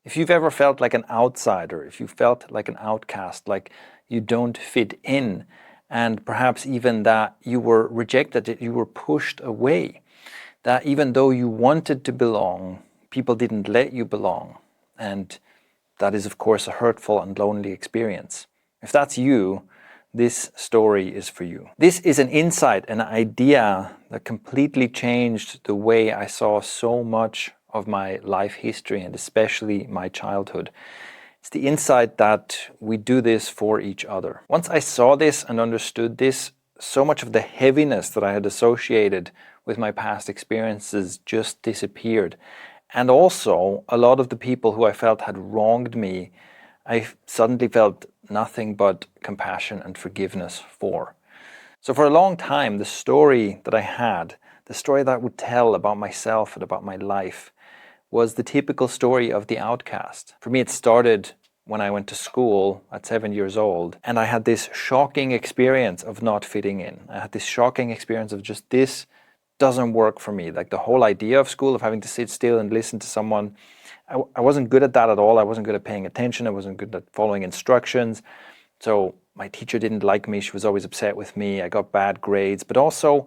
If you've ever felt like an outsider, if you felt like an outcast, like you don't fit in, and perhaps even that you were rejected, that you were pushed away, that even though you wanted to belong, people didn't let you belong, and that is of course a hurtful and lonely experience. If that's you, this story is for you. This is an insight, an idea that completely changed the way I saw so much of my life history and especially my childhood. It's the insight that we do this for each other. Once I saw this and understood this, so much of the heaviness that I had associated with my past experiences just disappeared. And also, a lot of the people who I felt had wronged me, I suddenly felt nothing but compassion and forgiveness for. So for a long time, the story that I had, the story that I would tell about myself and about my life, was the typical story of the outcast. For me, it started when I went to school at 7 years old, and I had this shocking experience of not fitting in. I had this shocking experience of just, this doesn't work for me. Like the whole idea of school, of having to sit still and listen to someone, I wasn't good at that at all. I wasn't good at paying attention. I wasn't good at following instructions. So my teacher didn't like me. She was always upset with me. I got bad grades, but also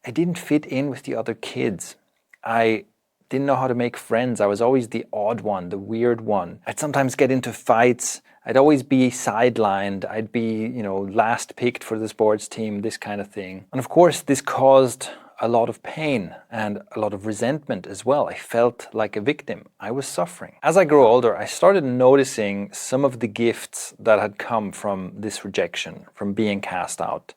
I didn't fit in with the other kids. I didn't know how to make friends. I was always the odd one, the weird one. I'd sometimes get into fights. I'd always be sidelined. I'd be, last picked for the sports team, this kind of thing. And of course, this caused a lot of pain and a lot of resentment as well. I felt like a victim. I was suffering. As I grew older, I started noticing some of the gifts that had come from this rejection, from being cast out.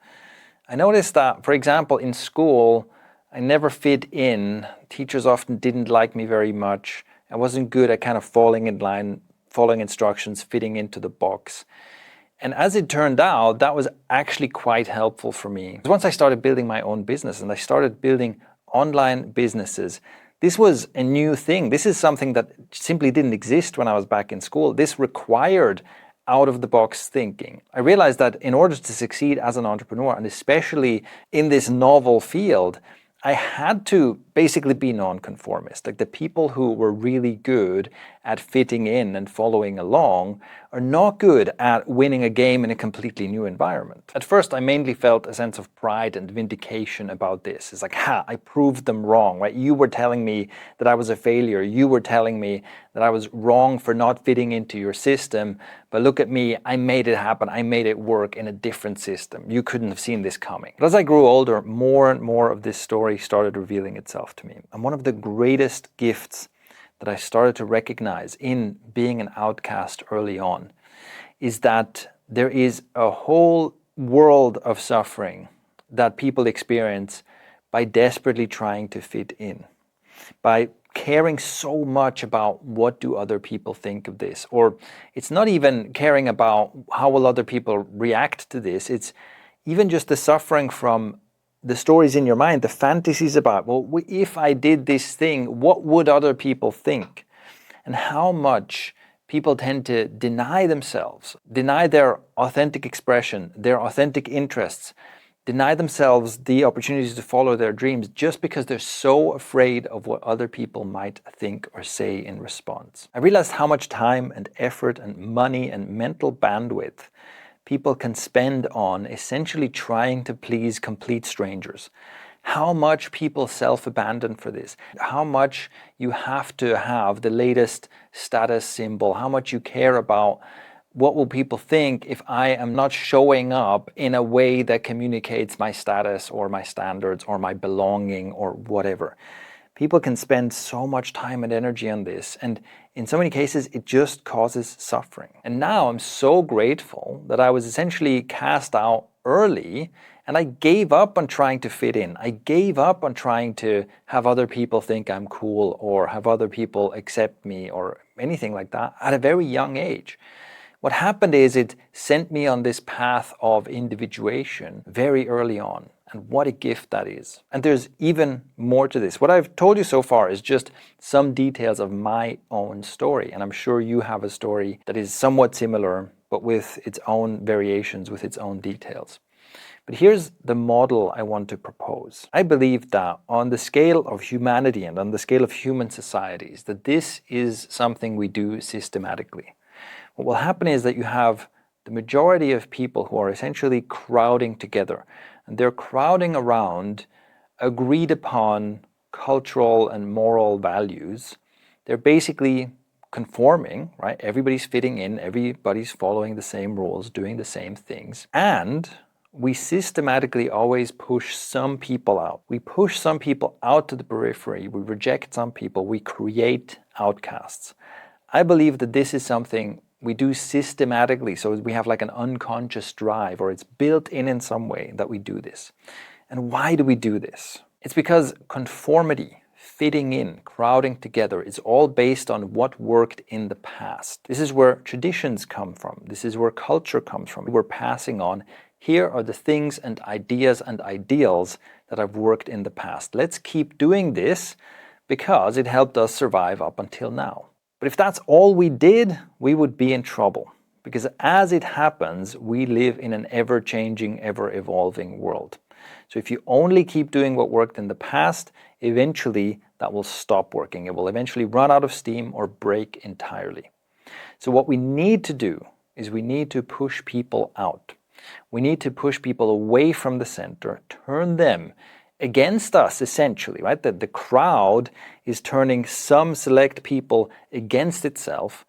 I noticed that, for example, in school, I never fit in. Teachers often didn't like me very much. I wasn't good at kind of falling in line, following instructions, fitting into the box. And as it turned out, that was actually quite helpful for me. Once I started building my own business and I started building online businesses, this was a new thing. This is something that simply didn't exist when I was back in school. This required out-of-the-box thinking. I realized that in order to succeed as an entrepreneur, and especially in this novel field, I had to basically be nonconformist. Like the people who were really good at fitting in and following along are not good at winning a game in a completely new environment. At first, I mainly felt a sense of pride and vindication about this. It's like, I proved them wrong, right? You were telling me that I was a failure. You were telling me that I was wrong for not fitting into your system. But look at me, I made it happen. I made it work in a different system. You couldn't have seen this coming. But as I grew older, more and more of this story started revealing itself to me. And one of the greatest gifts that I started to recognize in being an outcast early on is that there is a whole world of suffering that people experience by desperately trying to fit in, by caring so much about what do other people think of this. Or it's not even caring about how will other people react to this. It's even just the suffering from the stories in your mind, the fantasies about, well, if I did this thing, what would other people think? And how much people tend to deny themselves, deny their authentic expression, their authentic interests, deny themselves the opportunities to follow their dreams just because they're so afraid of what other people might think or say in response. I realized how much time and effort and money and mental bandwidth people can spend on essentially trying to please complete strangers. How much people self-abandon for this. How much you have to have the latest status symbol. How much you care about what will people think if I am not showing up in a way that communicates my status or my standards or my belonging or whatever. People can spend so much time and energy on this, and in so many cases, it just causes suffering. And now I'm so grateful that I was essentially cast out early, and I gave up on trying to fit in. I gave up on trying to have other people think I'm cool or have other people accept me or anything like that at a very young age. What happened is it sent me on this path of individuation very early on. And what a gift that is. And there's even more to this. What I've told you so far is just some details of my own story. And I'm sure you have a story that is somewhat similar, but with its own variations, with its own details. But here's the model I want to propose. I believe that on the scale of humanity and on the scale of human societies, that this is something we do systematically. What will happen is that you have the majority of people who are essentially crowding together, and they're crowding around agreed upon cultural and moral values. They're basically conforming, right? Everybody's fitting in, everybody's following the same rules, doing the same things. And we systematically always push some people out. We push some people out to the periphery, we reject some people, we create outcasts. I believe that this is something we do systematically, so we have like an unconscious drive, or it's built in some way that we do this. And why do we do this? It's because conformity, fitting in, crowding together is all based on what worked in the past. This is where traditions come from. This is where culture comes from. We're passing on, here are the things and ideas and ideals that have worked in the past. Let's keep doing this because it helped us survive up until now. But if that's all we did, we would be in trouble. Because as it happens, we live in an ever-changing, ever-evolving world. So if you only keep doing what worked in the past, eventually that will stop working. It will eventually run out of steam or break entirely. So what we need to do is we need to push people out. We need to push people away from the center, turn them against us, essentially, right? That the crowd is turning some select people against itself,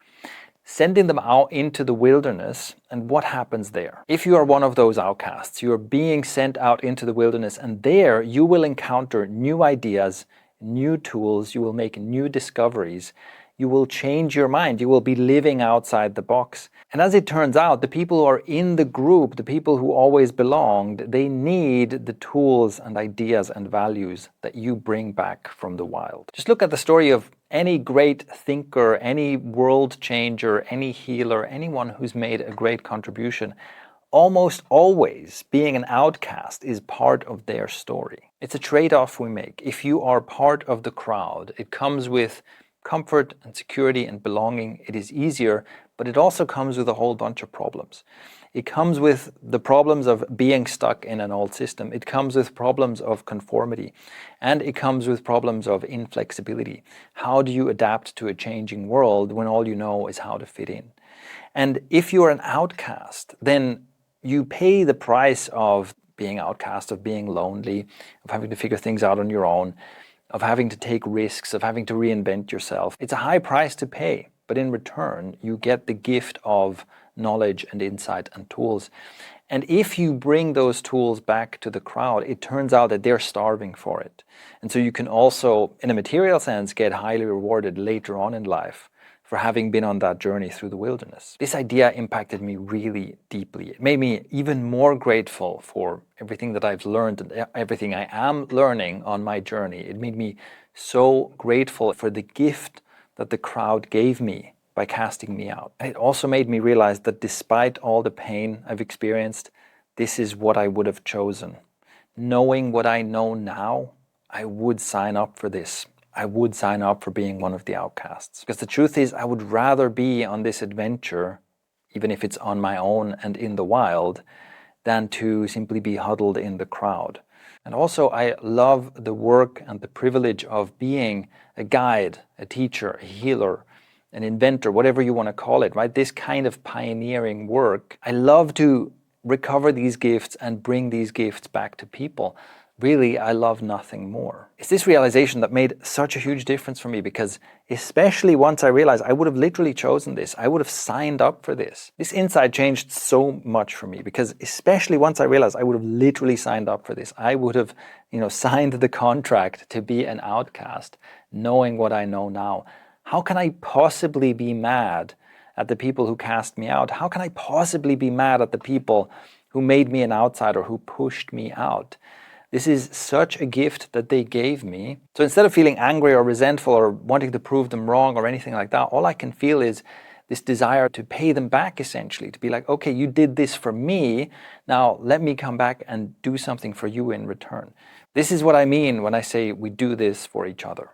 sending them out into the wilderness. And what happens there? If you are one of those outcasts, you are being sent out into the wilderness, and there you will encounter new ideas, new tools, you will make new discoveries, you will change your mind, you will be living outside the box. And as it turns out, the people who are in the group, the people who always belonged, they need the tools and ideas and values that you bring back from the wild. Just look at the story of any great thinker, any world changer, any healer, anyone who's made a great contribution. Almost always being an outcast is part of their story. It's a trade-off we make. If you are part of the crowd, it comes with comfort and security and belonging. It is easier, but it also comes with a whole bunch of problems. It comes with the problems of being stuck in an old system. It comes with problems of conformity, and it comes with problems of inflexibility. How do you adapt to a changing world when all you know is how to fit in? And if you're an outcast, then you pay the price of being outcast, of being lonely, of having to figure things out on your own, of having to take risks, of having to reinvent yourself. It's a high price to pay, but in return, you get the gift of knowledge and insight and tools. And if you bring those tools back to the crowd, it turns out that they're starving for it. And so you can also, in a material sense, get highly rewarded later on in life for having been on that journey through the wilderness. This idea impacted me really deeply. It made me even more grateful for everything that I've learned and everything I am learning on my journey. It made me so grateful for the gift that the crowd gave me by casting me out. And it also made me realize that despite all the pain I've experienced, this is what I would have chosen. Knowing what I know now, I would sign up for this. I would sign up for being one of the outcasts. Because the truth is, I would rather be on this adventure, even if it's on my own and in the wild, than to simply be huddled in the crowd. And also, I love the work and the privilege of being a guide, a teacher, a healer, an inventor, whatever you want to call it, right? This kind of pioneering work. I love to recover these gifts and bring these gifts back to people. Really, I love nothing more. It's this realization that made such a huge difference for me, because especially once I realized I would have literally chosen this, I would have signed up for this. This insight changed so much for me, because especially once I realized I would have literally signed up for this, I would have, signed the contract to be an outcast, knowing what I know now. How can I possibly be mad at the people who cast me out? How can I possibly be mad at the people who made me an outsider, who pushed me out? This is such a gift that they gave me. So instead of feeling angry or resentful or wanting to prove them wrong or anything like that, all I can feel is this desire to pay them back, essentially, to be like, okay, you did this for me, now let me come back and do something for you in return. This is what I mean when I say we do this for each other.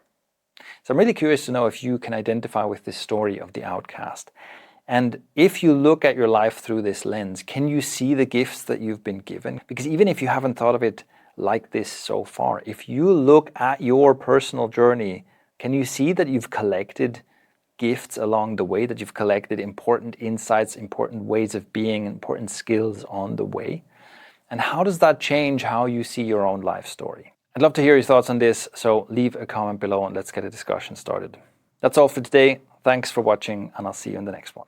So I'm really curious to know if you can identify with this story of the outcast. And if you look at your life through this lens, can you see the gifts that you've been given? Because even if you haven't thought of it like this so far, if you look at your personal journey, can you see that you've collected gifts along the way, that you've collected important insights, important ways of being, important skills on the way? And how does that change how you see your own life story? I'd love to hear your thoughts on this, so leave a comment below and let's get a discussion started. That's all for today. Thanks for watching, and I'll see you in the next one.